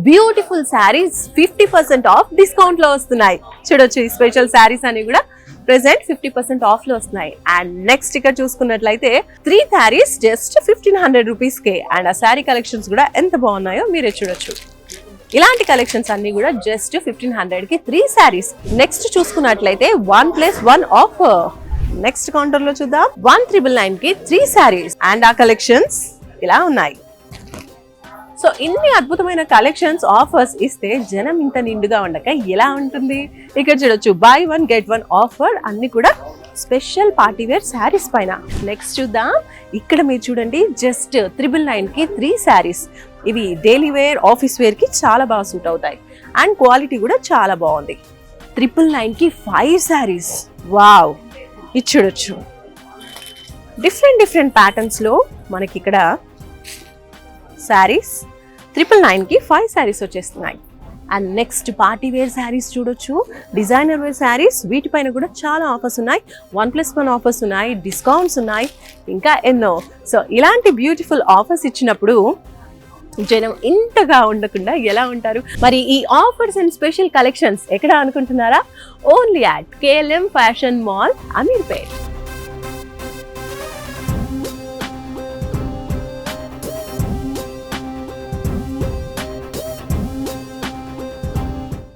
Beautiful saris 50% of discount లో వస్తున్నాయి. చూడొచ్చు ఈ స్పెషల్ శారీస్ అని కూడా ప్రెసెంట్ 50% ఆఫ్ లో వస్తున్నాయి. అండ్ నెక్స్ట్ ఇక్కడ చూసుకున్నట్లయితే 3 saris just 1500 rupees K. And ఆ శారీ కలెక్షన్స్ కూడా ఎంత బాగున్నాయో మీరే చూడొచ్చు. ఇలాంటి కలెక్షన్స్ అన్ని కూడా జస్ట్ 1500 కి 3 శారీస్. నెక్స్ట్ చూసుకున్నట్లయితే 1+1 ఆఫర్. నెక్స్ట్ కౌంటర్ లో చూద్దాం. 1999 కి 3 శారీస్. అండ్ ఆ కలెక్షన్స్ ఇలా ఉన్నాయి. సో ఇన్ని అద్భుతమైన కలెక్షన్స్ ఆఫర్స్ ఇస్తే జనం ఇంత నిండుగా ఉండక ఎలా ఉంటుంది? ఇక్కడ చూడొచ్చు buy 1 get 1 ఆఫర్ అన్ని కూడా స్పెషల్ పార్టీ వేర్ శారీస్ పైన. నెక్స్ట్ చూద్దాం. ఇక్కడ మీరు చూడండి జస్ట్ 999 కి 3 శారీస్. ఇవి డైలీ వేర్ ఆఫీస్ వేర్ కి చాలా బాగా సూట్ అవుతాయి. అండ్ క్వాలిటీ కూడా చాలా బాగుంది. 999 కి 5 శారీస్. వావ్, ఇది చూడొచ్చు. డిఫరెంట్ ప్యాటర్న్స్ లో మనకి ఇక్కడ శారీస్ 999 కి 5 శారీస్ వచ్చేస్తున్నాయి. And next party wear saris చూడొచ్చు, డిజైనర్ వేర్ శారీస్. వీటిపైన కూడా చాలా ఆఫర్స్ ఉన్నాయి. 1+1 ఆఫర్స్ ఉన్నాయి, డిస్కౌంట్స్ ఉన్నాయి, ఇంకా ఎన్నో. సో ఇలాంటి బ్యూటిఫుల్ ఆఫర్స్ ఇచ్చినప్పుడు జనం ఇంతగా ఉండకుండా ఎలా ఉంటారు? మరి ఈ ఆఫర్స్ అండ్ స్పెషల్ కలెక్షన్స్ ఎక్కడ అనుకుంటున్నారా? Only at KLM fashion mall, Ameerpet.